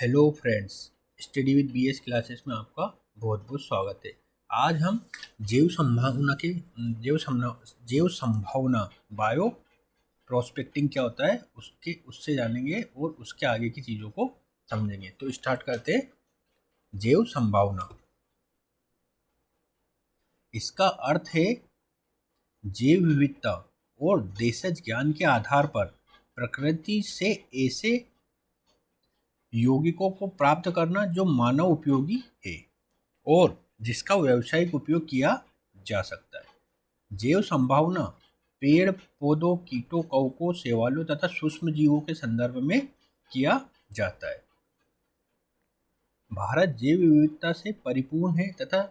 Hello friends, study with BS classes में आपका बहुत बहुत स्वागत है। आज हम जैव संभावना के जैव संभावना बायो प्रोस्पेक्टिंग क्या होता है उससे जानेंगे और उसके आगे की चीज़ों को समझेंगे। तो स्टार्ट करते हैं। जैव संभावना, इसका अर्थ है जैव विविधता और देशज ज्ञान के आधार पर प्रकृति से ऐसे यौगिकों को प्राप्त करना जो मानव उपयोगी है और जिसका व्यावसायिक उपयोग किया जा सकता है। जैव संभावना पेड़ पौधों, कीटों, कवकों, शैवालों तथा सूक्ष्म जीवों के संदर्भ में किया जाता है। भारत जैव विविधता से परिपूर्ण है तथा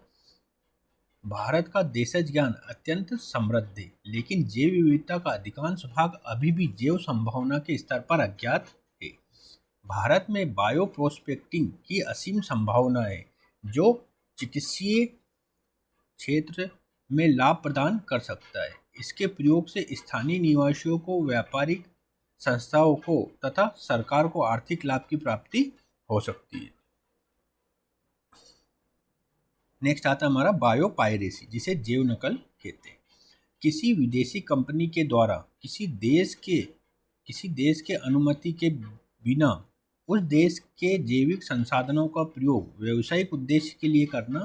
भारत का देशज ज्ञान अत्यंत समृद्ध है, लेकिन जैव विविधता का अधिकांश भाग अभी भी जैव संभावना के स्तर पर अज्ञात है। भारत में बायो प्रोस्पेक्टिंग की असीम संभावना है, जो चिकित्सीय क्षेत्र में लाभ प्रदान कर सकता है। इसके प्रयोग से स्थानीय निवासियों को, व्यापारिक संस्थाओं को तथा सरकार को आर्थिक लाभ की प्राप्ति हो सकती है। नेक्स्ट आता है हमारा बायो पायरेसी, जिसे जैव नकल कहते हैं। किसी विदेशी कंपनी के द्वारा किसी देश के अनुमति के बिना उस देश के जैविक संसाधनों का प्रयोग व्यावसायिक उद्देश्य के लिए करना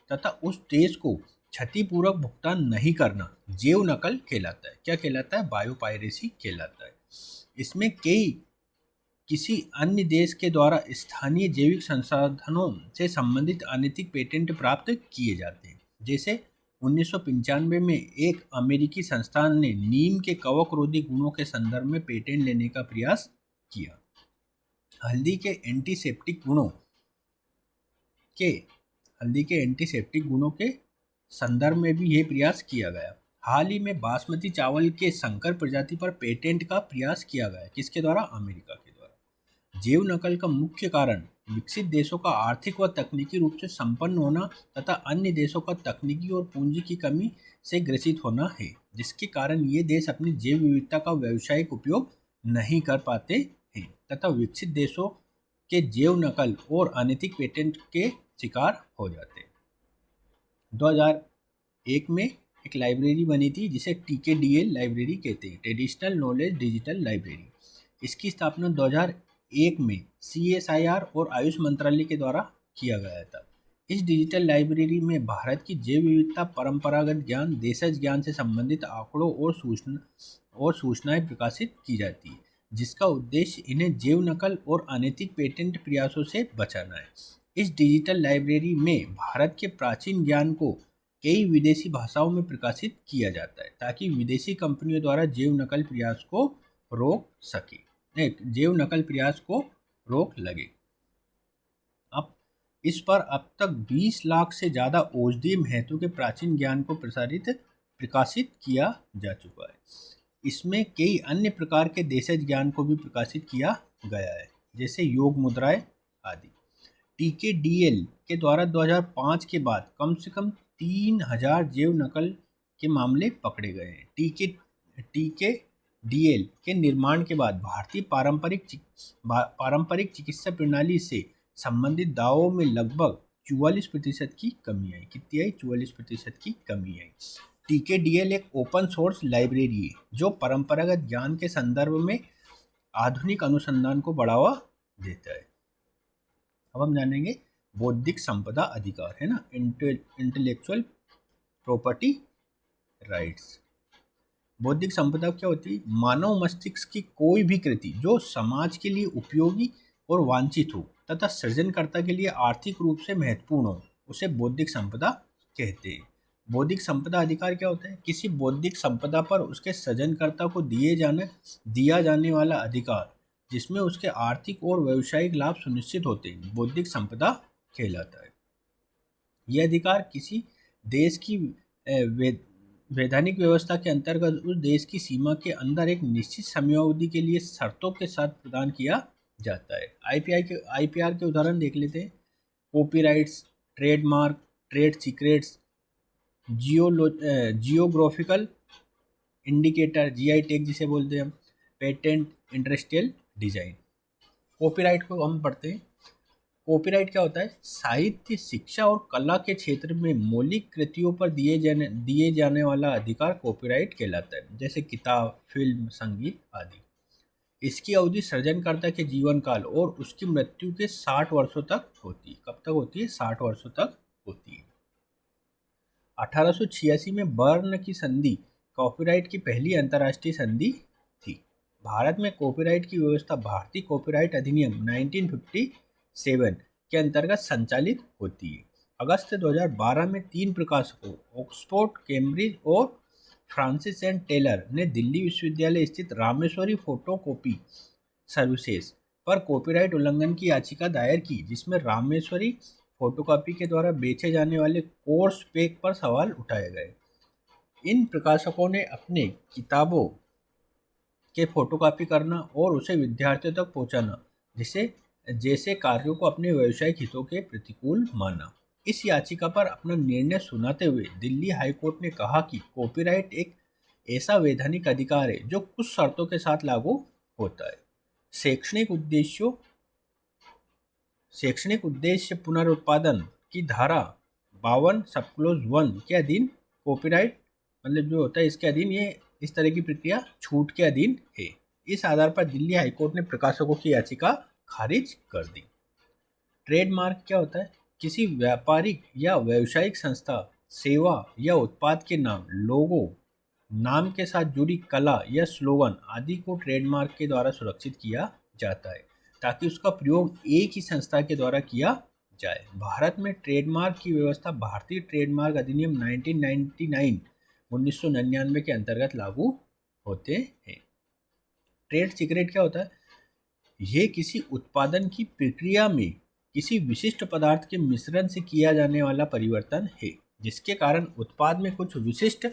तथा उस देश को क्षतिपूर्वक भुगतान नहीं करना जैव नकल कहलाता है। क्या कहलाता है? बायो पायरेसी कहलाता है। इसमें किसी अन्य देश के द्वारा स्थानीय जैविक संसाधनों से संबंधित अनैतिक पेटेंट प्राप्त किए जाते हैं। जैसे 1995 में एक अमेरिकी संस्थान ने नीम के कवक रोधी गुणों के संदर्भ में पेटेंट लेने का प्रयास किया। हल्दी के एंटीसेप्टिक गुणों के संदर्भ में भी यह प्रयास किया गया। हाल ही में बासमती चावल के संकर प्रजाति पर पेटेंट का प्रयास किया गया। किसके द्वारा? अमेरिका के द्वारा। जैव नकल का मुख्य कारण विकसित देशों का आर्थिक व तकनीकी रूप से संपन्न होना तथा अन्य देशों का तकनीकी और पूंजी की कमी से ग्रसित होना है, जिसके कारण ये देश अपनी जैव विविधता का व्यावसायिक उपयोग नहीं कर पाते हैं तथा विकसित देशों के जैव नकल और अनैतिक पेटेंट के शिकार हो जाते हैं। 2001 में एक लाइब्रेरी बनी थी जिसे TKDL लाइब्रेरी कहते हैं, ट्रेडिशनल नॉलेज डिजिटल लाइब्रेरी। इसकी स्थापना 2001 में CSIR और आयुष मंत्रालय के द्वारा किया गया था। इस डिजिटल लाइब्रेरी में भारत की जैव विविधता, परंपरागत ज्ञान, देशज ज्ञान से संबंधित आंकड़ों और सूचनाएं प्रकाशित की जाती है, जिसका उद्देश्य इन्हें जैव नकल और अनैतिक पेटेंट प्रयासों से बचाना है। इस डिजिटल लाइब्रेरी में भारत के प्राचीन ज्ञान को कई विदेशी भाषाओं में प्रकाशित किया जाता है, ताकि विदेशी कंपनियों द्वारा जैव नकल प्रयास को रोक लगे। अब इस पर अब तक 20 लाख से ज़्यादा औषधीय महत्व के प्राचीन ज्ञान को प्रकाशित किया जा चुका है। इसमें कई अन्य प्रकार के देशज ज्ञान को भी प्रकाशित किया गया है, जैसे योग मुद्राएं आदि। TKDL के द्वारा 2005 के बाद कम से कम 3000 जैव नकल के मामले पकड़े गए हैं। TKDL के निर्माण के बाद भारतीय पारंपरिक चिकित्सा प्रणाली से संबंधित दावों में लगभग 44% की कमी आई। कितनी आई? 44% की कमी आई। TKDL एक ओपन सोर्स लाइब्रेरी है जो परंपरागत ज्ञान के संदर्भ में आधुनिक अनुसंधान को बढ़ावा देता है। अब हम जानेंगे बौद्धिक संपदा अधिकार, है ना, इंटेलेक्चुअल प्रॉपर्टी राइट्स। बौद्धिक संपदा क्या होती है? मानव मस्तिष्क की कोई भी कृति जो समाज के लिए उपयोगी और वांछित हो तथा सृजनकर्ता के लिए आर्थिक रूप से महत्वपूर्ण हो, उसे बौद्धिक संपदा कहते हैं। बौद्धिक संपदा अधिकार क्या होता है? किसी बौद्धिक संपदा पर उसके सृजनकर्ता को दिया जाने वाला अधिकार जिसमें उसके आर्थिक और व्यावसायिक लाभ सुनिश्चित होते हैं, बौद्धिक संपदा कहलाता है। यह अधिकार किसी देश की वैधानिक व्यवस्था के अंतर्गत उस देश की सीमा के अंदर एक निश्चित समयावधि के लिए शर्तों के साथ प्रदान किया जाता है। IPR के उदाहरण देख लेते हैं। Copyrights, trademark, trade secrets, geographical indicator, GI tag जिसे बोलते हैं हम, पेटेंट, इंडस्ट्रियल डिजाइन। कॉपीराइट को हम पढ़ते हैं। कॉपीराइट क्या होता है? साहित्य, शिक्षा और कला के क्षेत्र में मौलिक कृतियों पर दिए जाने वाला अधिकार कॉपीराइट कहलाता है, जैसे किताब, फिल्म, संगीत आदि। इसकी अवधि सृजनकर्ता के जीवन काल और उसकी मृत्यु के 60 वर्षों तक होती है। कब तक होती है? 60 वर्षों तक होती है। 1886 में बर्न की संधि कॉपीराइट की पहली अंतर्राष्ट्रीय संधि थी। भारत में कॉपीराइट की व्यवस्था भारतीय कॉपीराइट अधिनियम 1957 के अंतर्गत संचालित होती है। अगस्त 2012 में 3 प्रकाशकों ऑक्सफोर्ड, कैम्ब्रिज और फ्रांसिस एंड टेलर ने दिल्ली विश्वविद्यालय स्थित रामेश्वरी फोटोकॉपी सर्विसेज पर कॉपीराइट उल्लंघन की याचिका दायर की, जिसमें रामेश्वरी फोटोकॉपी के द्वारा बेचे जाने वाले कोर्स पैक पर सवाल उठाए गए। इन प्रकाशकों ने अपने किताबों के फोटोकॉपी करना और उसे विद्यार्थियों तक पहुंचाना जैसे कार्यों को अपने व्यावसायिक हितों के प्रतिकूल माना। इस याचिका पर अपना निर्णय सुनाते हुए दिल्ली हाईकोर्ट ने कहा कि कॉपीराइट एक ऐसा वैधानिक अधिकार है जो कुछ शर्तों के साथ लागू होता है। शैक्षणिक उद्देश्य पुनरुत्पादन की धारा 52 सबक्लोज 1 के अधीन कॉपीराइट मतलब जो होता है इसके अधीन ये इस तरह की प्रक्रिया छूट के अधीन है। इस आधार पर दिल्ली हाईकोर्ट ने प्रकाशकों की याचिका खारिज कर दी। ट्रेडमार्क क्या होता है? किसी व्यापारिक या व्यावसायिक संस्था, सेवा या उत्पाद के नाम, लोगो, नाम के साथ जुड़ी कला या स्लोगन आदि को ट्रेडमार्क के द्वारा सुरक्षित किया जाता है ताकि उसका प्रयोग एक ही संस्था के द्वारा किया जाए। भारत में ट्रेडमार्क की व्यवस्था भारतीय ट्रेडमार्क अधिनियम 1999 के अंतर्गत लागू होते हैं। ट्रेड सीक्रेट क्या होता है? यह किसी उत्पादन की प्रक्रिया में किसी विशिष्ट पदार्थ के मिश्रण से किया जाने वाला परिवर्तन है, जिसके कारण उत्पाद में कुछ विशिष्ट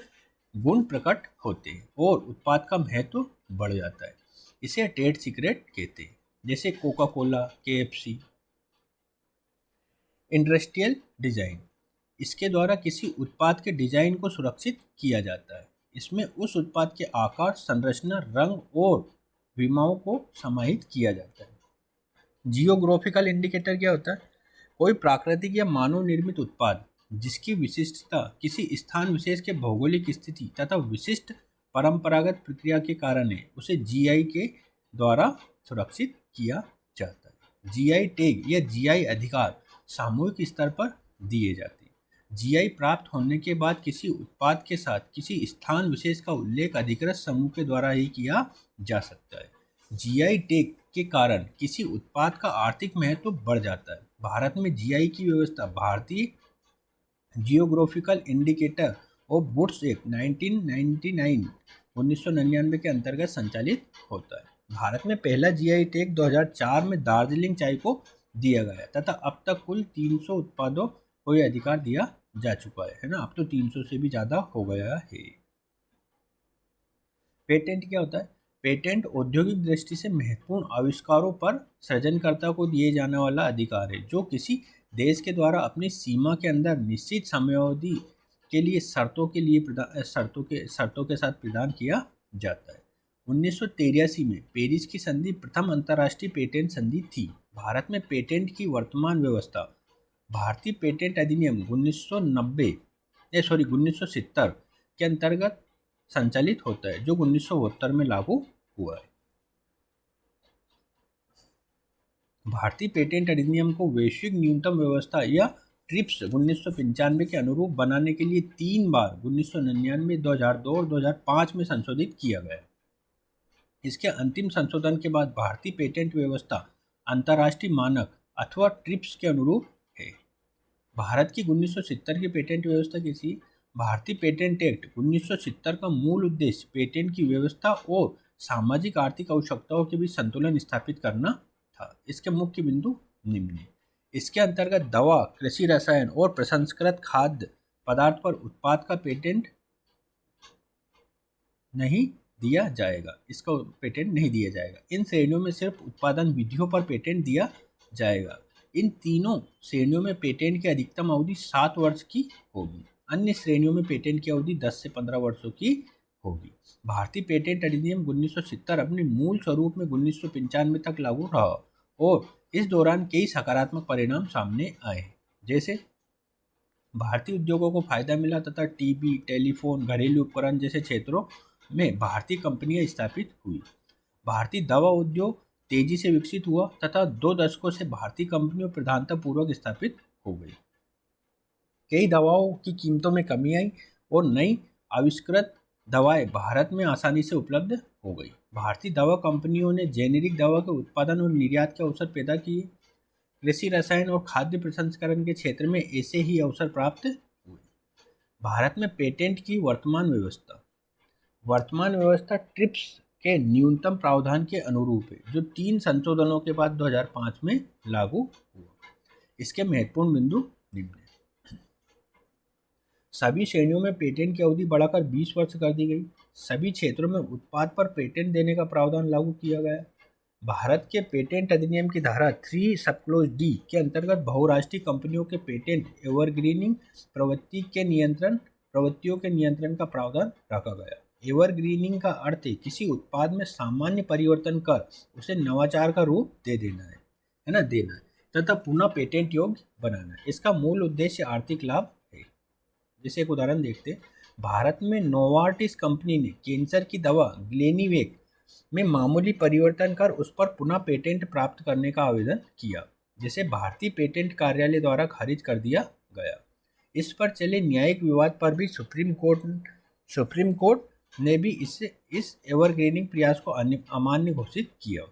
गुण प्रकट होते हैं और उत्पाद का महत्व बढ़ जाता है। इसे ट्रेड सीक्रेट कहते हैं, जैसे Coca Cola, KFC। Industrial design, इसके द्वारा किसी उत्पाद के डिजाइन को सुरक्षित किया जाता है। इसमें उस उत्पाद के आकार, संरचना, रंग और विमाओं को समाहित किया जाता है। जियोग्राफिकल इंडिकेटर क्या होता है? कोई प्राकृतिक या मानव निर्मित उत्पाद जिसकी विशिष्टता किसी स्थान विशेष के भौगोलिक स्थिति तथा विशिष्ट परंपरागत प्रक्रिया के कारण है, उसे GI के द्वारा सुरक्षित किया जाता है। GI टैग या GI अधिकार सामूहिक स्तर पर दिए जाते हैं। GI प्राप्त होने के बाद किसी उत्पाद के साथ किसी स्थान विशेष का उल्लेख अधिकृत समूह के द्वारा ही किया जा सकता है। GI टैग के कारण किसी उत्पाद का आर्थिक महत्व बढ़ जाता है। भारत में GI की व्यवस्था भारतीय geographical indicator of goods act 1999 के अंतर्गत संचालित होता है। भारत में पहला GI टैग 2004 में दार्जिलिंग चाय को दिया गया तथा अब तक कुल 300 उत्पादों को यह अधिकार दिया जा चुका है ना। अब तो 300 से भी ज़्यादा हो गया है। पेटेंट क्या होता है? पेटेंट औद्योगिक दृष्टि से महत्वपूर्ण आविष्कारों पर सृजनकर्ता को दिए जाने वाला अधिकार है जो किसी देश के द्वारा अपनी सीमा के अंदर निश्चित समयावधि के लिए शर्तों के साथ प्रदान किया जाता है। 1983 में पेरिस की संधि प्रथम अंतर्राष्ट्रीय पेटेंट संधि थी। भारत में पेटेंट की वर्तमान व्यवस्था भारतीय पेटेंट अधिनियम 1970 के अंतर्गत संचालित होता है, जो 1972 में लागू हुआ है। भारतीय पेटेंट अधिनियम को वैश्विक न्यूनतम व्यवस्था या ट्रिप्स 1995 के अनुरूप बनाने के लिए 3 बार 1999, 2002 और 2005 में संशोधित किया गया। इसके अंतिम संशोधन के बाद भारतीय पेटेंट व्यवस्था अंतर्राष्ट्रीय मानक अथवा ट्रिप्स के अनुरूप है। भारत की 1970 की पेटेंट व्यवस्था कैसी? भारतीय पेटेंट एक्ट 1970 का मूल उद्देश्य पेटेंट की व्यवस्था और सामाजिक आर्थिक आवश्यकताओं के बीच संतुलन स्थापित करना था। इसके मुख्य बिंदु निम्न हैं। इसके अंतर्गत दवा, कृषि रसायन और प्रसंस्कृत खाद्य पदार्थ पर उत्पाद का पेटेंट नहीं दिया जाएगा। इसका पेटेंट नहीं दिया जाएगा। इन श्रेणियों में सिर्फ उत्पादन विधियों पर पेटेंट दिया जाएगा। इन तीनों श्रेणियों में पेटेंट की अधिकतम अवधि 7 वर्ष की होगी। अन्य श्रेणियों में पेटेंट की अवधि 10 से 15 वर्षों की होगी। भारतीय पेटेंट अधिनियम 1970 अपने मूल स्वरूप में 1995 तक लागू रहा और इस दौरान कई सकारात्मक परिणाम सामने आए हैं, जैसे भारतीय उद्योगों को फायदा मिला तथा टीबी, टेलीफोन, घरेलू उपकरण जैसे क्षेत्रों में भारतीय कंपनियां स्थापित हुई। भारतीय दवा उद्योग तेजी से विकसित हुआ तथा 2 दशकों से भारतीय कंपनियों प्रधानतापूर्वक स्थापित हो गई। कई दवाओं की कीमतों में कमी आई और नई आविष्कृत दवाएं भारत में आसानी से उपलब्ध हो गई। भारतीय दवा कंपनियों ने जेनेरिक दवा के उत्पादन और निर्यात के अवसर पैदा किए। कृषि, रसायन और खाद्य प्रसंस्करण के क्षेत्र में ऐसे ही अवसर प्राप्त हुए। भारत में पेटेंट की वर्तमान व्यवस्था ट्रिप्स के न्यूनतम प्रावधान के अनुरूप है, जो 3 संशोधनों के बाद 2005 में लागू हुआ। इसके महत्वपूर्ण बिंदु निम्न हैं। सभी श्रेणियों में पेटेंट की अवधि बढ़ाकर 20 वर्ष कर दी गई। सभी क्षेत्रों में उत्पाद पर पेटेंट देने का प्रावधान लागू किया गया। भारत के पेटेंट अधिनियम की धारा 3 सबक्लोज डी के अंतर्गत बहुराष्ट्रीय कंपनियों के पेटेंट एवरग्रीनिंग प्रवृत्तियों के नियंत्रण का प्रावधान रखा गया। एवरग्रीनिंग का अर्थ है किसी उत्पाद में सामान्य परिवर्तन कर उसे नवाचार का रूप देना है तथा पुनः पेटेंट योग्य बनाना है। इसका मूल उद्देश्य आर्थिक लाभ है। जैसे एक उदाहरण देखते हैं, भारत में नोवार्टिस कंपनी ने कैंसर की दवा ग्लेनिवेक में मामूली परिवर्तन कर उस पर पुनः पेटेंट प्राप्त करने का आवेदन किया, जिसे भारतीय पेटेंट कार्यालय द्वारा खारिज कर दिया गया। इस पर चले न्यायिक विवाद पर भी सुप्रीम कोर्ट ने भी इस एवरग्रीनिंग प्रयास को अमान्य घोषित किया।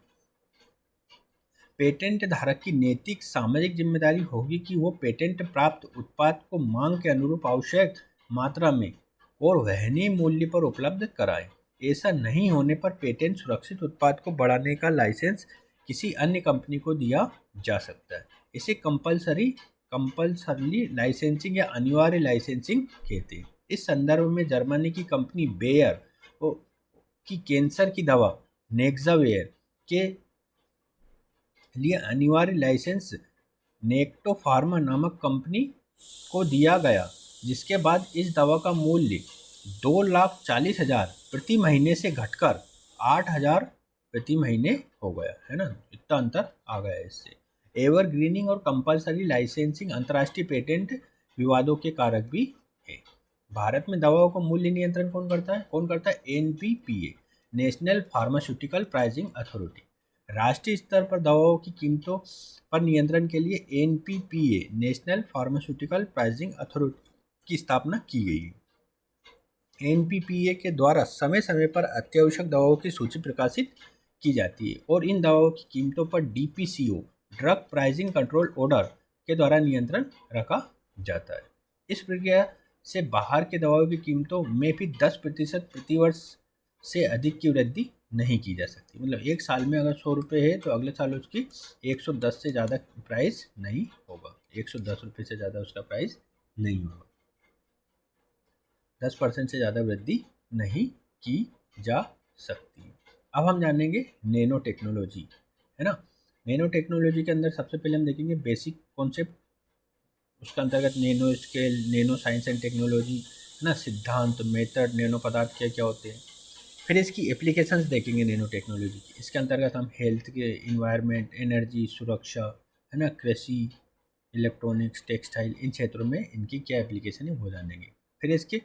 पेटेंट धारक की नैतिक सामाजिक जिम्मेदारी होगी कि वो पेटेंट प्राप्त उत्पाद को मांग के अनुरूप आवश्यक मात्रा में और वहनीय मूल्य पर उपलब्ध कराए। ऐसा नहीं होने पर पेटेंट सुरक्षित उत्पाद को बढ़ाने का लाइसेंस किसी अन्य कंपनी को दिया जा सकता है। इसे कंपल्सरली लाइसेंसिंग या अनिवार्य लाइसेंसिंग कहते हैं। इस संदर्भ में जर्मनी की कंपनी बेयर की कैंसर की दवा नेक्सावेयर के लिए अनिवार्य लाइसेंस नेक्टो फार्मा नामक कंपनी को दिया गया, जिसके बाद इस दवा का मूल्य 2,40,000 प्रति महीने से घटकर 8,000 प्रति महीने हो गया है ना। इतना अंतर आ गया इससे। एवरग्रीनिंग और कंपल्सरी लाइसेंसिंग अंतर्राष्ट्रीय पेटेंट विवादों के कारक भी है। भारत में दवाओं का मूल्य नियंत्रण कौन करता है? NPPA, national pharmaceutical pricing authority. राष्ट्रीय स्तर पर दवाओं की कीमतों पर नियंत्रण के लिए NPPA, national pharmaceutical pricing authority की स्थापना की गई है। एनपीपीए के द्वारा समय समय पर अत्यावश्यक दवाओं की सूची प्रकाशित की जाती है और इन दवाओं की कीमतों पर DPCO, drug pricing control order के द्वारा नियंत्रण रखा जाता है। इस प्रक्रिया से बाहर के दवाओं की कीमतों में भी 10% प्रतिवर्ष से अधिक की वृद्धि नहीं की जा सकती। मतलब एक साल में अगर 100 रुपये है तो अगले साल उसकी 110 से ज़्यादा प्राइस नहीं होगा, 110 रुपये से ज़्यादा उसका प्राइस नहीं होगा। 10% से ज़्यादा वृद्धि नहीं की जा सकती। अब हम जानेंगे नैनो टेक्नोलॉजी, है ना। नैनो टेक्नोलॉजी के अंदर सबसे पहले हम देखेंगे बेसिक कॉन्सेप्ट, उसके अंतर्गत nano scale, nano science and technology, है ना, सिद्धांत, मेथड, नैनो पदार्थ क्या क्या होते हैं। फिर इसकी एप्लीकेशंस देखेंगे नैनो टेक्नोलॉजी की। इसके अंतर्गत हम हेल्थ के, इन्वायरमेंट, एनर्जी, सुरक्षा, है ना, कृषि, इलेक्ट्रॉनिक्स, टेक्सटाइल, इन क्षेत्रों में इनकी क्या एप्लीकेशन है वो जानेंगे। फिर इसके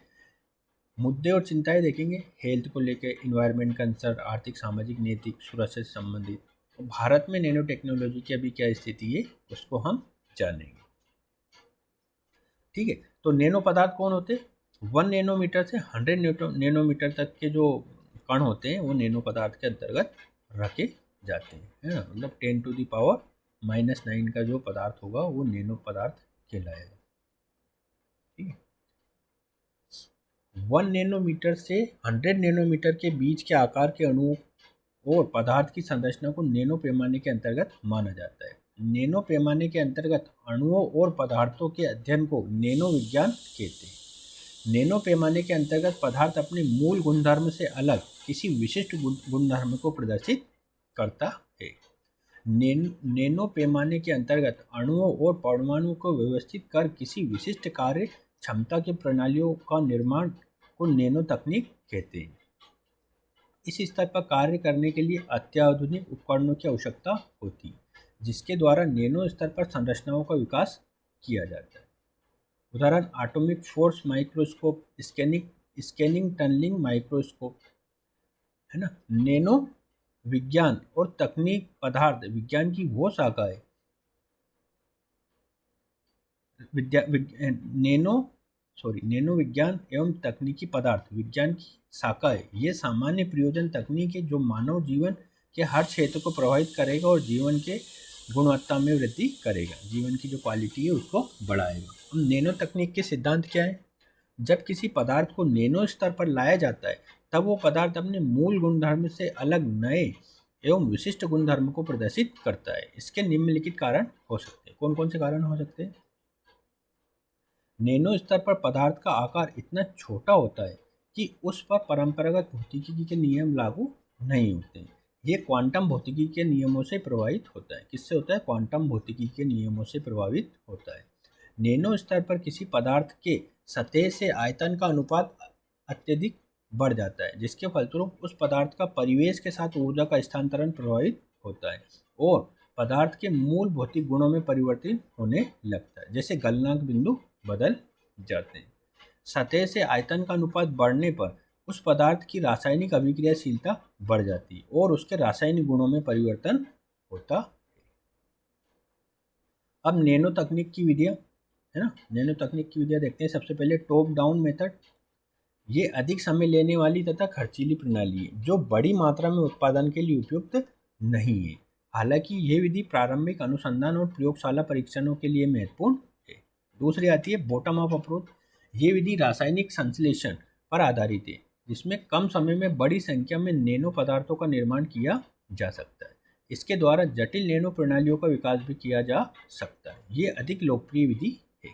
मुद्दे और चिंताएं देखेंगे, हेल्थ को लेकर, इन्वायरमेंट कंसर्न, आर्थिक, सामाजिक, नैतिक, सुरक्षा से संबंधित। तो भारत में नैनो टेक्नोलॉजी की अभी क्या स्थिति है उसको हम जानेंगे। ठीक है, तो नैनो पदार्थ कौन होते हैं? 1 नैनोमीटर से 100 नैनोमीटर तक के जो कण होते हैं वो नैनो पदार्थ के अंतर्गत रखे जाते हैं, है ना। मतलब 10⁻⁻⁹ का जो पदार्थ होगा वो नैनो पदार्थ कहलाएगा। ठीक है, 1 नैनोमीटर से 100 नैनोमीटर के बीच के आकार के अणुओं और पदार्थ की संरचना को नैनो पैमाने के अंतर्गत माना जाता है। नैनो पैमाने के अंतर्गत अणुओं और पदार्थों के अध्ययन को नैनो विज्ञान कहते हैं। नैनो पैमाने के अंतर्गत पदार्थ अपने मूल गुणधर्म से अलग किसी विशिष्ट गुणधर्म को प्रदर्शित करता है। नैनो पैमाने के अंतर्गत अणुओं और परमाणुओं को व्यवस्थित कर किसी विशिष्ट कार्य क्षमता की प्रणालियों का निर्माण को नैनो तकनीक कहते हैं। इस स्तर पर कार्य करने के लिए अत्याधुनिक उपकरणों की आवश्यकता होती है। जिसके द्वारा नैनो स्तर पर संरचनाओं का विकास किया जाता है। उदाहरण atomic force microscope, scanning tunnelling microscope, है ना। नैनो विज्ञान और तकनीक पदार्थ विज्ञान की वो शाखा है नैनो विज्ञान एवं तकनीकी पदार्थ विज्ञान की शाखा है। ये सामान्य प्रयोजन तकनीक है जो मानव जीवन के हर क्षेत्र को प्रभावित करेगा और जीवन के गुणवत्ता में वृद्धि करेगा, जीवन की जो क्वालिटी है उसको बढ़ाएगा। अब नैनो तकनीक के सिद्धांत क्या है? जब किसी पदार्थ को नैनो स्तर पर लाया जाता है तब वो पदार्थ अपने मूल गुणधर्म से अलग नए एवं विशिष्ट गुणधर्म को प्रदर्शित करता है। इसके निम्नलिखित कारण हो सकते हैं। कौन कौन से कारण हो सकते हैं? नैनो स्तर पर पदार्थ का आकार इतना छोटा होता है कि उस पर परंपरागत भौतिकी के नियम लागू नहीं होते। ये क्वांटम भौतिकी के नियमों से प्रभावित होता है। किससे होता है? क्वांटम भौतिकी के नियमों से प्रभावित होता है। नैनो स्तर पर किसी पदार्थ के सतह से आयतन का अनुपात अत्यधिक बढ़ जाता है, जिसके फलस्वरूप उस पदार्थ का परिवेश के साथ ऊर्जा का स्थानांतरण प्रभावित होता है और पदार्थ के मूल भौतिक गुणों में परिवर्तन होने लगता है, जैसे गलनांक बिंदु बदल जाते हैं। सतह से आयतन का अनुपात बढ़ने पर उस पदार्थ की रासायनिक अभिक्रियाशीलता बढ़ जाती है और उसके रासायनिक गुणों में परिवर्तन होता है। अब नैनो तकनीक की विधियाँ, है ना, नैनो तकनीक की विधियाँ देखते हैं। सबसे पहले टॉप डाउन मेथड। ये अधिक समय लेने वाली तथा खर्चीली प्रणाली है जो बड़ी मात्रा में उत्पादन के लिए उपयुक्त नहीं है। हालांकि यह विधि प्रारंभिक अनुसंधान और प्रयोगशाला परीक्षणों के लिए महत्वपूर्ण है। दूसरी आती है बॉटम अप अप्रोच। ये विधि रासायनिक संश्लेषण पर आधारित है, जिसमें कम समय में बड़ी संख्या में नैनो पदार्थों का निर्माण किया जा सकता है। इसके द्वारा जटिल नैनो प्रणालियों का विकास भी किया जा सकता है। ये अधिक लोकप्रिय विधि है।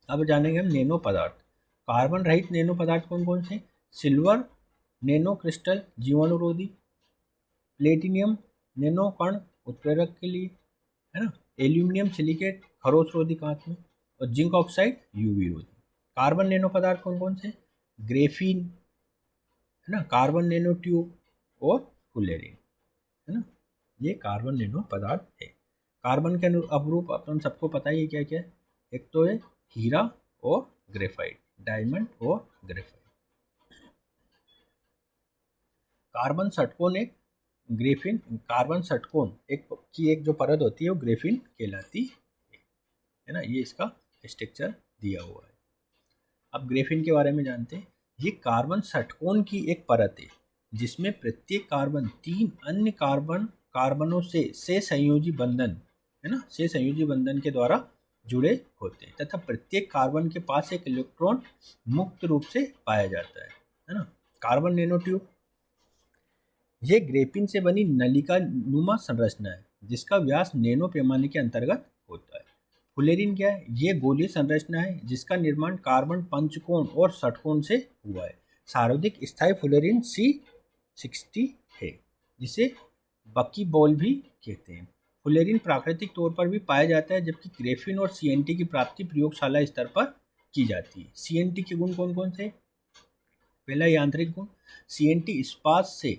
अब जानेंगे हम नैनो पदार्थ। कार्बन रहित नैनो पदार्थ कौन कौन से? सिल्वर नैनो क्रिस्टल जीवाणुरोधी, प्लेटिनियम नैनो कण उत्प्रेरक के लिए, है ना, एल्यूमिनियम सिलिकेट खरोच रोधी कांच में, और जिंक ऑक्साइड यूवी रोधी। कार्बन नैनो पदार्थ कौन कौन से? ग्रेफीन, है ना, कार्बन नैनो ट्यूब और फुलेरिन, है ना, ये कार्बन नैनो पदार्थ है। कार्बन के अपरूप अपन सबको पता ही है क्या क्या है। एक तो है हीरा और ग्रेफाइट, डायमंड और ग्रेफाइट। कार्बन षटकोण एक ग्रेफिन, कार्बन षटकोण एक जो परत होती है वो ग्रेफिन कहलाती है ना। ये इसका स्ट्रक्चर दिया हुआ है। अब ग्रेफिन के बारे में जानते हैं। ये कार्बन षटकोण की एक परत है जिसमें प्रत्येक कार्बन 3 अन्य कार्बनों से संयोजी बंधन, है ना, से संयोजी बंधन के द्वारा जुड़े होते हैं तथा प्रत्येक कार्बन के पास एक इलेक्ट्रॉन मुक्त रूप से पाया जाता है ना। कार्बन नैनो ट्यूब, ये ग्रेफिन से बनी नलिका नुमा संरचना है जिसका व्यास नैनो पैमाने के अंतर्गत होता है। फुलेरिन क्या है? ये गोलीय संरचना है जिसका निर्माण कार्बन पंचकोण और षटकोण से हुआ है। सर्वाधिक स्थायी फुलेरिन C60 है जिसे बकी बॉल भी कहते हैं। फुलेरिन प्राकृतिक तौर पर भी पाया जाता है, जबकि ग्रेफिन और CNT की प्राप्ति प्रयोगशाला स्तर पर की जाती है। CNT के गुण कौन कौन से? पहला यांत्रिक गुण, CNT इस्पात से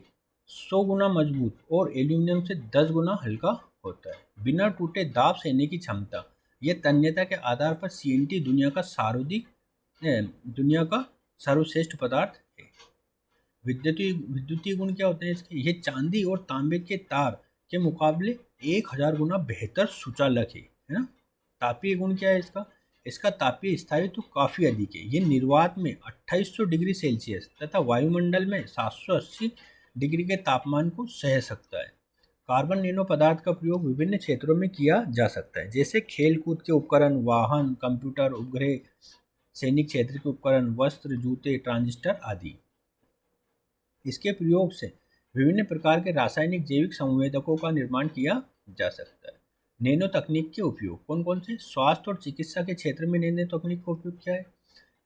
100 गुना मजबूत और एल्यूमिनियम से 10 गुना हल्का होता है। बिना टूटे दाब सहने की क्षमता, यह तन्यता के आधार पर CNT दुनिया का सर्वश्रेष्ठ पदार्थ है। विद्युतीय गुण क्या होते हैं इसके? ये चांदी और तांबे के तार के मुकाबले 1000 गुना बेहतर सुचालक है ना। तापीय गुण क्या है इसका? इसका तापीय स्थायित्व काफ़ी अधिक है। ये निर्वात में 2800 डिग्री सेल्सियस तथा वायुमंडल में 780 डिग्री के तापमान को सह सकता है। कार्बन नैनो पदार्थ का प्रयोग विभिन्न क्षेत्रों में किया जा सकता है, जैसे खेलकूद के उपकरण, वाहन, कंप्यूटर, उपग्रह, सैनिक क्षेत्र के उपकरण, वस्त्र, जूते, ट्रांजिस्टर आदि। इसके प्रयोग से विभिन्न प्रकार के रासायनिक जैविक संवेदकों का निर्माण किया जा सकता है। नैनो तकनीक के उपयोग कौन कौन से? स्वास्थ्य और चिकित्सा के क्षेत्र में नैनो तकनीक का उपयोग क्या है?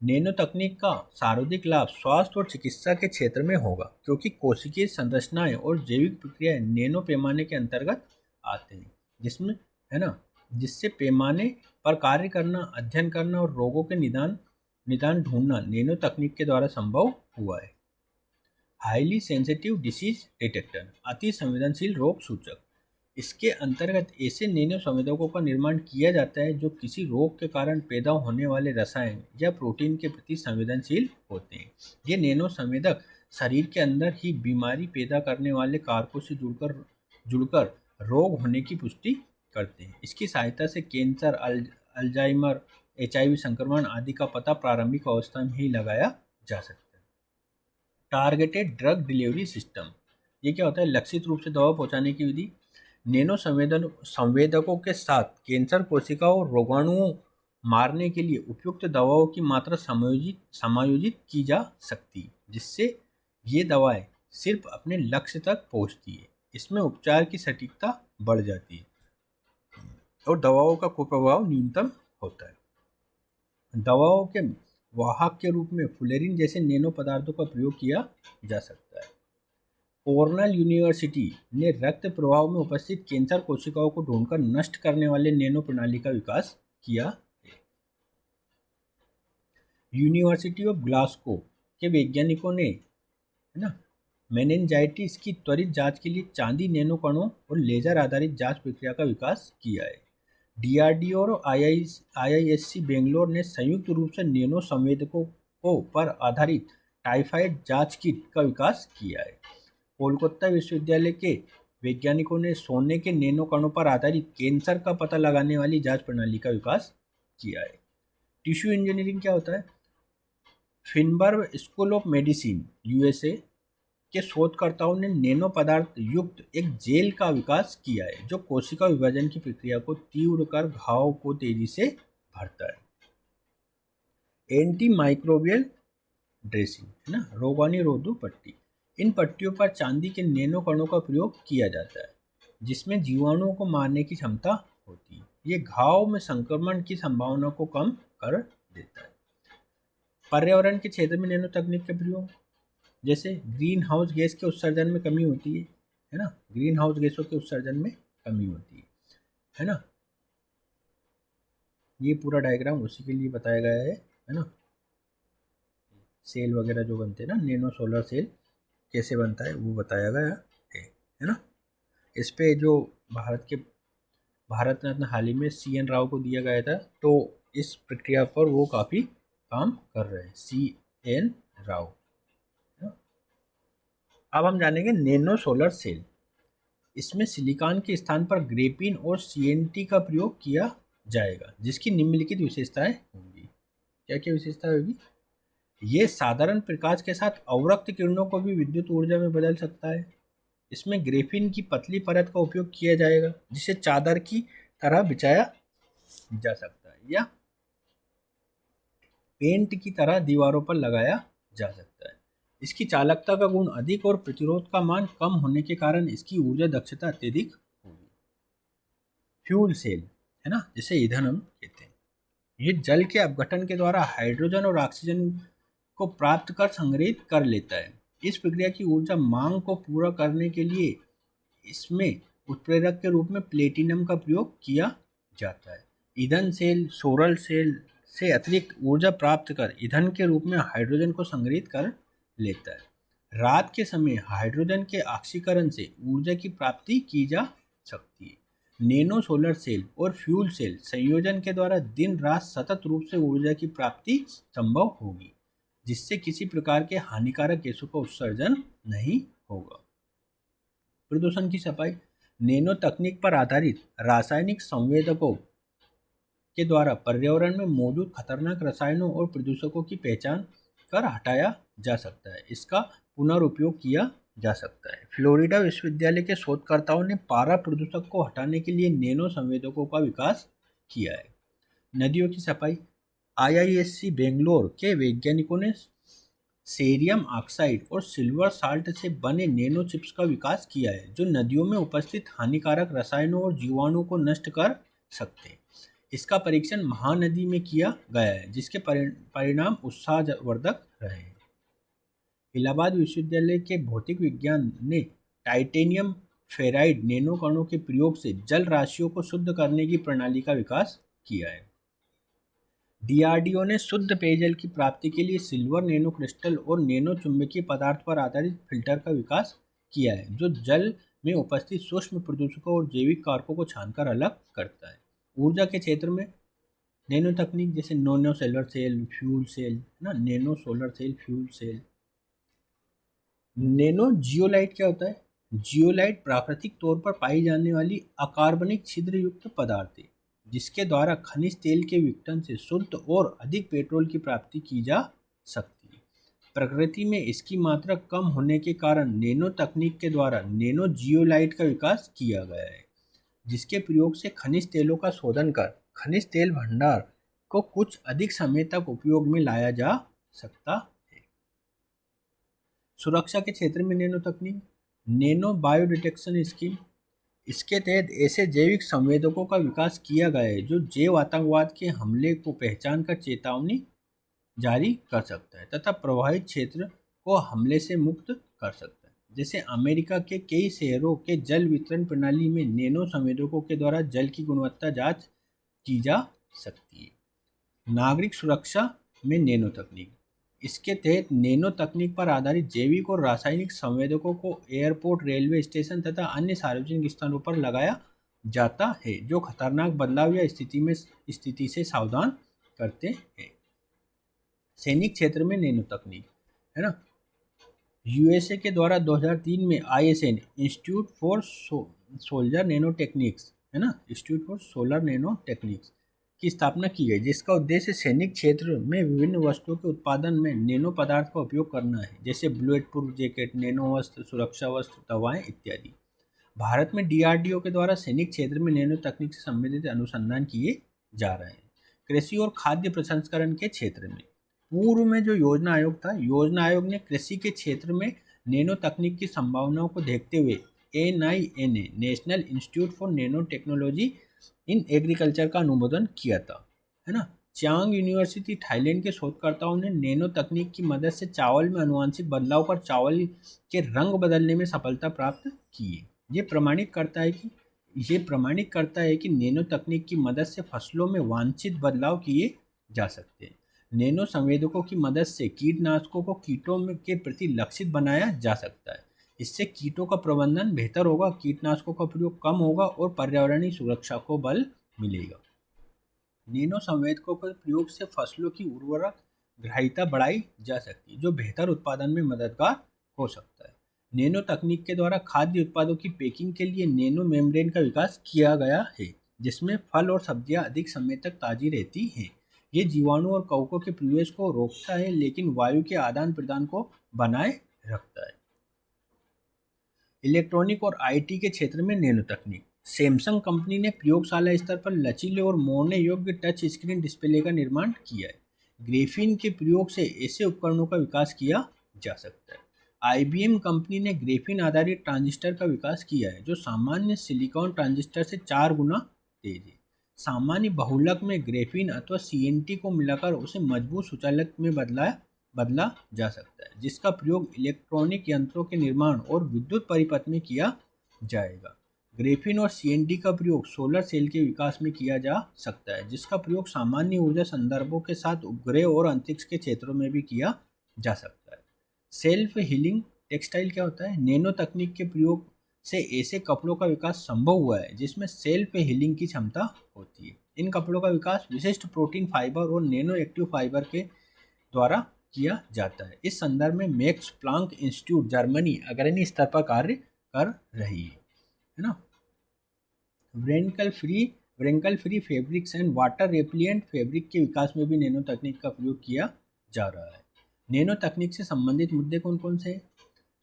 नैनो तकनीक का सर्वाधिक लाभ स्वास्थ्य और चिकित्सा के क्षेत्र में होगा, क्योंकि कोशिकीय संरचनाएं और जैविक प्रक्रियाएं नैनो पैमाने के अंतर्गत आते हैं, जिसमें, है ना, जिससे पैमाने पर कार्य करना, अध्ययन करना और रोगों के निदान ढूंढना नैनो तकनीक के द्वारा संभव हुआ है। हाईली सेंसिटिव डिसीज डिटेक्टर, अति संवेदनशील रोग सूचक। इसके अंतर्गत ऐसे नैनो संवेदकों का निर्माण किया जाता है जो किसी रोग के कारण पैदा होने वाले रसायन या प्रोटीन के प्रति संवेदनशील होते हैं। ये नैनो संवेदक शरीर के अंदर ही बीमारी पैदा करने वाले कारकों से जुड़कर रोग होने की पुष्टि करते हैं। इसकी सहायता से कैंसर, अल्जाइमर, HIV संक्रमण आदि का पता प्रारंभिक अवस्था में ही लगाया जा सकता है। टारगेटेड ड्रग डिलीवरी सिस्टम, ये क्या होता है? लक्षित रूप से दवा पहुंचाने की विधि। नैनो संवेदकों के साथ कैंसर कोशिकाओं और रोगाणुओं मारने के लिए उपयुक्त दवाओं की मात्रा समायोजित की जा सकती है, जिससे ये दवाएं सिर्फ अपने लक्ष्य तक पहुंचती है। इसमें उपचार की सटीकता बढ़ जाती है और दवाओं का कुप्रभाव न्यूनतम होता है। दवाओं के वाहक के रूप में फुलेरिन जैसे नैनो पदार्थों का प्रयोग किया जा सकता है। कॉर्नेल यूनिवर्सिटी ने रक्त प्रवाह में उपस्थित कैंसर कोशिकाओं को ढूंढकर नष्ट करने वाले नैनो प्रणाली का विकास किया है। यूनिवर्सिटी ऑफ ग्लासगो के वैज्ञानिकों ने मेनिंजाइटिस की त्वरित जांच के लिए चांदी नैनो कणों और लेजर आधारित जांच प्रक्रिया का विकास किया है। DRDO और IISc बेंगलोर ने संयुक्त रूप से नैनो संवेदकों पर आधारित टाइफाइड जांच किट का विकास किया है। कोलकाता विश्वविद्यालय के वैज्ञानिकों ने सोने के नैनो कणों पर आधारित कैंसर का पता लगाने वाली जांच प्रणाली का विकास किया है। टिश्यू इंजीनियरिंग क्या होता है? फिनबर्ग स्कूल ऑफ मेडिसिन USA के शोधकर्ताओं ने नैनो पदार्थ युक्त एक जेल का विकास किया है जो कोशिका विभाजन की प्रक्रिया को तीव्र कर घाव को तेजी से भरता है। एंटी माइक्रोबियल ड्रेसिंग, रोगाणुरोधी पट्टी। इन पट्टियों पर चांदी के नैनो कणों का प्रयोग किया जाता है जिसमें जीवाणुओं को मारने की क्षमता होती है। ये घाव में संक्रमण की संभावना को कम कर देता है। पर्यावरण के क्षेत्र में नैनो तकनीक के प्रयोग, जैसे ग्रीन हाउस गैस के उत्सर्जन में कमी होती है ना, ग्रीन हाउस गैसों के उत्सर्जन में कमी होती है ना। ये पूरा डायग्राम उसी के लिए बताया गया है ना। सेल वगैरह जो बनते हैं ना, नैनो सोलर सेल कैसे बनता है वो बताया गया है ना। इस पे जो भारत रत्न हाल ही में CN राव को दिया गया था, तो इस प्रक्रिया पर वो काफ़ी काम कर रहे हैं, CN राव। अब हम जानेंगे नैनो सोलर सेल। इसमें सिलिकॉन के स्थान पर ग्रेफीन और CNT का प्रयोग किया जाएगा जिसकी निम्नलिखित विशेषताएं होंगी। क्या क्या विशेषताएं होगी? ये साधारण प्रकाश के साथ अवरक्त किरणों को भी विद्युत ऊर्जा में बदल सकता है। इसमें ग्रेफीन की पतली परत का उपयोग किया जाएगा जिसे चादर की तरह बिछाया जा सकता है या पेंट की तरह दीवारों पर लगाया जा सकता है। इसकी चालकता का गुण अधिक और प्रतिरोध का मान कम होने के कारण इसकी ऊर्जा दक्षता अत्यधिक होगी। फ्यूल सेल, है ना, जिसे ईंधन हम कहते हैं। ये जल के अपघटन के द्वारा हाइड्रोजन और ऑक्सीजन को प्राप्त कर संग्रहित कर लेता है। इस प्रक्रिया की ऊर्जा मांग को पूरा करने के लिए इसमें उत्प्रेरक के रूप में प्लेटिनम का प्रयोग किया जाता है। ईंधन सेल सोलर सेल से अतिरिक्त ऊर्जा प्राप्त कर ईंधन के रूप में हाइड्रोजन को संग्रहित कर लेता है। रात के समय हाइड्रोजन के ऑक्सीकरण से ऊर्जा की प्राप्ति की जा सकती है। नैनो सोलर सेल और फ्यूल सेल संयोजन के द्वारा दिन रात सतत रूप से ऊर्जा की प्राप्ति संभव होगी जिससे किसी प्रकार के हानिकारक गैसों का उत्सर्जन नहीं होगा। प्रदूषण की सफाई, नैनो तकनीक पर आधारित रासायनिक संवेदकों के द्वारा पर्यावरण में मौजूद खतरनाक रसायनों और प्रदूषकों की पहचान कर हटाया जा सकता है। इसका पुनर्उपयोग किया जा सकता है। फ्लोरिडा विश्वविद्यालय के शोधकर्ताओं ने पारा प्रदूषक को हटाने के लिए नैनो संवेदकों का विकास किया है। नदियों की सफाई, IISc बेंगलोर के वैज्ञानिकों ने सेरियम ऑक्साइड और सिल्वर साल्ट से बने नैनो चिप्स का विकास किया है जो नदियों में उपस्थित हानिकारक रसायनों और जीवाणुओं को नष्ट कर सकते हैं। इसका परीक्षण महानदी में किया गया है जिसके परिणाम उत्साहवर्धक रहे हैं। इलाहाबाद विश्वविद्यालय के भौतिक विज्ञान ने टाइटेनियम फेराइड नैनो कणों के प्रयोग से जल राशियों को शुद्ध करने की प्रणाली का विकास किया है। DRDO ने शुद्ध पेयजल की प्राप्ति के लिए सिल्वर नैनो क्रिस्टल और नैनो चुंबकीय पदार्थ पर आधारित फिल्टर का विकास किया है जो जल में उपस्थित सूक्ष्म प्रदूषकों और जैविक कारकों को छानकर अलग करता है। ऊर्जा के क्षेत्र में नैनो तकनीक जैसे nano solar cell, fuel cell, है ना, nano solar cell, fuel cell. Nano zeolite क्या होता है? जियोलाइट प्राकृतिक तौर पर पाई जाने वाली अकार्बनिक छिद्र युक्त पदार्थ है, जिसके द्वारा खनिज तेल के विघटन से शुद्ध और अधिक पेट्रोल की प्राप्ति की जा सकती है। प्रकृति में इसकी मात्रा कम होने के कारण नैनो तकनीक के द्वारा नैनो जियोलाइट का विकास किया गया है, जिसके प्रयोग से खनिज तेलों का शोधन कर खनिज तेल भंडार को कुछ अधिक समय तक उपयोग में लाया जा सकता है। सुरक्षा के क्षेत्र में नैनो तकनीक, नैनो बायो डिटेक्शन स्कीम, इसके तहत ऐसे जैविक संवेदकों का विकास किया गया है जो जैव आतंकवाद के हमले को पहचान कर चेतावनी जारी कर सकता है तथा प्रभावित क्षेत्र को हमले से मुक्त कर सकता है। जैसे अमेरिका के कई शहरों के जल वितरण प्रणाली में नैनो संवेदकों के द्वारा जल की गुणवत्ता जांच की जा सकती है। नागरिक सुरक्षा में नैनो तकनीक, इसके तहत नैनो तकनीक पर आधारित जैविक और रासायनिक संवेदकों को एयरपोर्ट, रेलवे स्टेशन तथा अन्य सार्वजनिक स्थानों पर लगाया जाता है, जो खतरनाक बदलाव या स्थिति से सावधान करते हैं। सैनिक क्षेत्र में नैनो तकनीक, है ना, यूएसए के द्वारा 2003 में ISN institute for soldier nano techniques, है ना, institute for solar nano techniques की स्थापना की गई, जिसका उद्देश्य सैनिक क्षेत्र में विभिन्न वस्तुओं के उत्पादन में नैनो पदार्थ का उपयोग करना है, जैसे बुलेट प्रूफ जैकेट, नैनो वस्त्र, सुरक्षा वस्त्र, दवाएं इत्यादि। भारत में डीआरडीओ के द्वारा सैनिक क्षेत्र में नैनो तकनीक से संबंधित अनुसंधान किए जा रहे हैं। कृषि और खाद्य प्रसंस्करण के क्षेत्र में पूर्व में जो योजना आयोग था, योजना आयोग ने कृषि के क्षेत्र में नैनो तकनीक की संभावनाओं को देखते हुए NINA national institute for nano technology in agriculture का अनुमोदन किया था, है ना। चांग यूनिवर्सिटी थाईलैंड के शोधकर्ताओं ने नैनो तकनीक की मदद से चावल में अनुवांशिक बदलाव कर चावल के रंग बदलने में सफलता प्राप्त की है। ये प्रमाणित करता है कि नैनो तकनीक की मदद से फसलों में वांछित बदलाव किए जा सकते हैं। नैनो संवेदकों की मदद से कीटनाशकों को कीटों के प्रति लक्षित बनाया जा सकता है। इससे कीटों का प्रबंधन बेहतर होगा, कीटनाशकों का प्रयोग कम होगा और पर्यावरणीय सुरक्षा को बल मिलेगा। नैनो संवेदकों के प्रयोग से फसलों की उर्वरक ग्राह्यता बढ़ाई जा सकती है, जो बेहतर उत्पादन में मददगार हो सकता है। नैनो तकनीक के द्वारा खाद्य उत्पादों की पैकिंग के लिए नैनो मेम्ब्रेन का विकास किया गया है, जिसमें फल और सब्जियां अधिक समय तक ताजी रहती हैं। ये जीवाणु और कवकों के प्रवेश को रोकता है, लेकिन वायु के आदान प्रदान को बनाए रखता है। इलेक्ट्रॉनिक और आईटी के क्षेत्र में नैनो तकनीक, सैमसंग कंपनी ने प्रयोगशाला स्तर पर लचीले और मोड़ने योग्य टच स्क्रीन डिस्प्ले का निर्माण किया है। ग्रेफीन के प्रयोग से ऐसे उपकरणों का विकास किया जा सकता है। IBM कंपनी ने ग्रेफीन आधारित ट्रांजिस्टर का विकास किया है, जो सामान्य सिलिकॉन ट्रांजिस्टर से 4 गुना तेज है। सामान्य बहुलक में ग्रेफीन अथवा CNT को मिलाकर उसे मजबूत सुचालक में बदला जा सकता है, जिसका प्रयोग इलेक्ट्रॉनिक यंत्रों के निर्माण और विद्युत परिपथ में किया जाएगा। ग्रेफीन और CNT का प्रयोग सोलर सेल के विकास में किया जा सकता है, जिसका प्रयोग सामान्य ऊर्जा संदर्भों के साथ उपग्रह और अंतरिक्ष के क्षेत्रों में भी किया जा सकता है। सेल्फ हीलिंग टेक्सटाइल क्या होता है? नैनो तकनीक के प्रयोग से ऐसे कपड़ों का विकास संभव हुआ है जिसमें सेल्फ हीलिंग की क्षमता होती है। इन कपड़ों का विकास विशिष्ट प्रोटीन फाइबर और नैनो एक्टिव फाइबर के द्वारा किया जाता है। इस संदर्भ में मैक्स प्लांक इंस्टीट्यूट जर्मनी अग्रणी स्तर पर कार्य कर रही है ना। Wrinkle free fabrics and water repellent fabric के विकास में भी नैनो तकनीक का प्रयोग किया जा रहा है। नैनो तकनीक से संबंधित मुद्दे कौन कौन से हैं?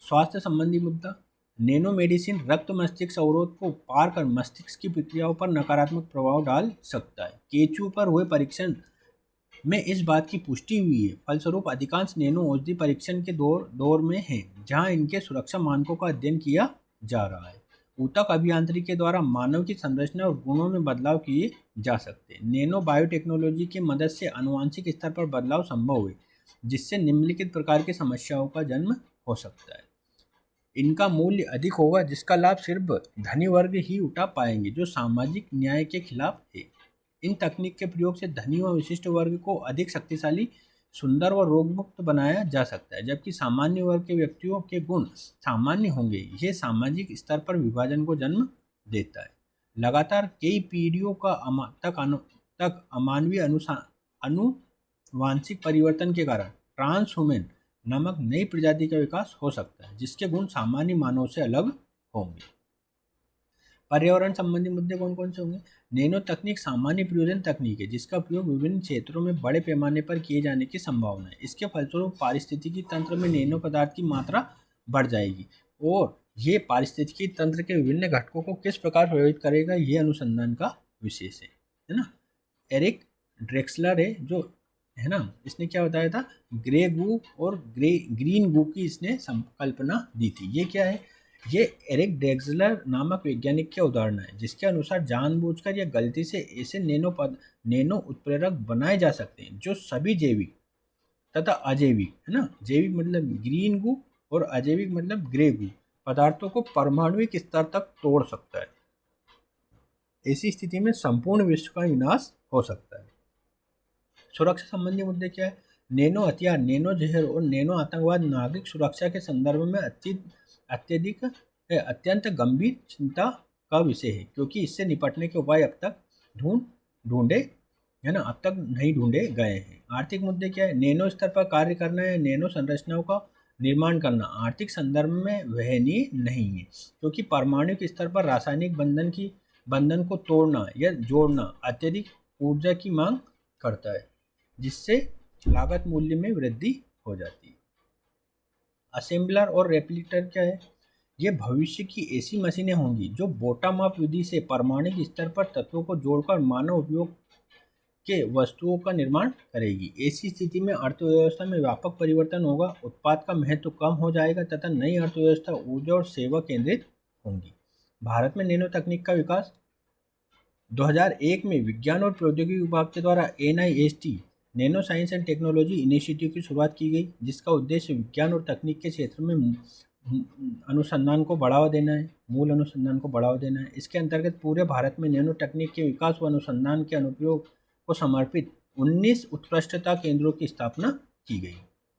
स्वास्थ्य संबंधी मुद्दा, नैनो मेडिसिन रक्त मस्तिष्क अवरोध को पार कर मस्तिष्क की प्रक्रियाओं पर नकारात्मक प्रभाव डाल सकता है। केंचुओं पर हुए परीक्षण में इस बात की पुष्टि हुई है। फलस्वरूप अधिकांश नैनो औषधि परीक्षण के दौर में हैं, जहां इनके सुरक्षा मानकों का अध्ययन किया जा रहा है। ऊतक अभियांत्रिकी के द्वारा मानव की संरचना और गुणों में बदलाव किए जा सकते हैं। नैनो बायोटेक्नोलॉजी की मदद से आनुवंशिक स्तर पर बदलाव संभव है, जिससे निम्नलिखित प्रकार की समस्याओं का जन्म हो सकता है। इनका मूल्य अधिक होगा, जिसका लाभ सिर्फ धनी वर्ग ही उठा पाएंगे, जो सामाजिक न्याय के खिलाफ है। इन तकनीक के प्रयोग से धनी व विशिष्ट वर्ग को अधिक शक्तिशाली सुंदर व रोगमुक्त बनाया जा सकता है, जबकि सामान्य वर्ग के व्यक्तियों के गुण सामान्य होंगे। ये सामाजिक स्तर पर विभाजन को जन्म देता है। लगातार कई पीढ़ियों का तक अमानवीय अनुवांशिक परिवर्तन के कारण ट्रांसह्यूमन नामक नई प्रजाति का विकास हो सकता है, जिसके गुण सामान्य मानव से अलग होंगे। पर्यावरण संबंधी मुद्दे कौन कौन से होंगे? नैनो तकनीक सामान्य प्रयोजन तकनीक है, जिसका उपयोग विभिन्न क्षेत्रों में बड़े पैमाने पर किए जाने की संभावना है। इसके फलस्वरूप पारिस्थितिकी तंत्र में नैनो पदार्थ की मात्रा बढ़ जाएगी और ये पारिस्थितिकी तंत्र के विभिन्न घटकों को किस प्रकार प्रभावित करेगा, ये अनुसंधान का विशेष है ना। एरिक ड्रेक्सलर है जो है ना, इसने क्या बताया था, ग्रे गू और ग्रीन गू की इसने संकल्पना दी थी। ये क्या है? ये एरिक ड्रेक्सलर नामक वैज्ञानिक के उदाहरण है, जिसके अनुसार जानबूझकर या गलती से ऐसे नैनो उत्प्रेरक बनाए जा सकते हैं जो सभी जैविक तथा अजैविक, है ना, जैविक मतलब ग्रीन गू और अजैविक मतलब ग्रे गू पदार्थों को परमाणुविक स्तर तक तोड़ सकता है। ऐसी स्थिति में संपूर्ण विश्व का विनाश हो सकता है। सुरक्षा संबंधी मुद्दे क्या है? नैनो हथियार, नैनो जहर और नैनो आतंकवाद नागरिक सुरक्षा के संदर्भ में अत्यंत गंभीर चिंता का विषय है, क्योंकि इससे निपटने के उपाय अब तक अब तक नहीं ढूंढे गए हैं। आर्थिक मुद्दे क्या है? नैनो स्तर पर कार्य करना या नैनो संरचनाओं का निर्माण करना आर्थिक संदर्भ में वहनीय नहीं है, क्योंकि परमाणु स्तर पर रासायनिक बंधन को तोड़ना या जोड़ना अत्यधिक ऊर्जा की मांग करता है, जिससे लागत मूल्य में वृद्धि हो जाती है। असेंबलर और रेप्लिकेटर क्या है? ये भविष्य की ऐसी मशीनें होंगी जो बॉटम अप विधि से परमाणु स्तर पर तत्वों को जोड़कर मानव उपयोग के वस्तुओं का निर्माण करेगी। ऐसी स्थिति में अर्थव्यवस्था में व्यापक परिवर्तन होगा, उत्पाद का महत्व कम हो जाएगा तथा नई अर्थव्यवस्था ऊर्जा और सेवा केंद्रित होंगी। भारत में नैनो तकनीक का विकास 2001 में विज्ञान और प्रौद्योगिकी विभाग के द्वारा NIST nano science and technology initiative की शुरुआत की गई, जिसका उद्देश्य विज्ञान और तकनीक के क्षेत्र में अनुसंधान को बढ़ावा देना है, मूल अनुसंधान को बढ़ावा देना है। इसके अंतर्गत पूरे भारत में नैनो तकनीक के विकास व अनुसंधान के अनुप्रयोग को समर्पित 19 उत्कृष्टता केंद्रों की स्थापना की गई।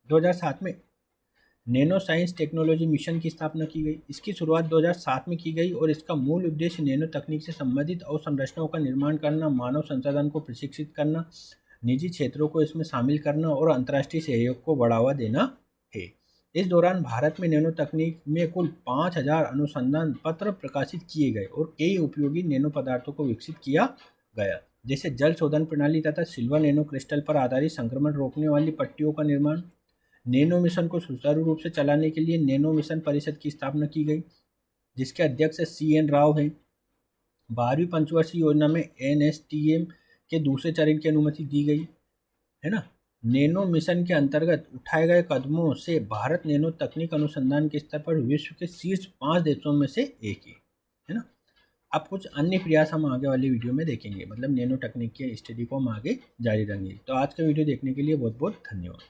2007 में नैनो साइंस टेक्नोलॉजी मिशन की स्थापना की गई। इसकी शुरुआत 2007 में की गई और इसका मूल उद्देश्य नैनो तकनीक से संबंधित अवसंरचनाओं का निर्माण करना, मानव संसाधन को प्रशिक्षित करना, निजी क्षेत्रों को इसमें शामिल करना और अंतर्राष्ट्रीय सहयोग को बढ़ावा देना है। इस दौरान भारत में नैनो तकनीक में कुल 5000 अनुसंधान पत्र प्रकाशित किए गए और कई उपयोगी नैनो पदार्थों को विकसित किया गया, जैसे जल शोधन प्रणाली तथा सिल्वर नैनो क्रिस्टल पर आधारित संक्रमण रोकने वाली पट्टियों का निर्माण। नैनो मिशन को सुचारू रूप से चलाने के लिए नैनो मिशन परिषद की स्थापना की गई, जिसके अध्यक्ष CN राव हैं। 12वीं पंचवर्षीय योजना में NSTM के दूसरे चरण की अनुमति दी गई, है ना। नैनो मिशन के अंतर्गत उठाए गए कदमों से भारत नैनो तकनीक अनुसंधान के स्तर पर विश्व के शीर्ष 5 देशों में से एक है ना। अब कुछ अन्य प्रयास हम आगे वाली वीडियो में देखेंगे, मतलब नैनो तकनीक के स्टडी को हम आगे जारी रखेंगे। तो आज का वीडियो देखने के लिए बहुत बहुत धन्यवाद।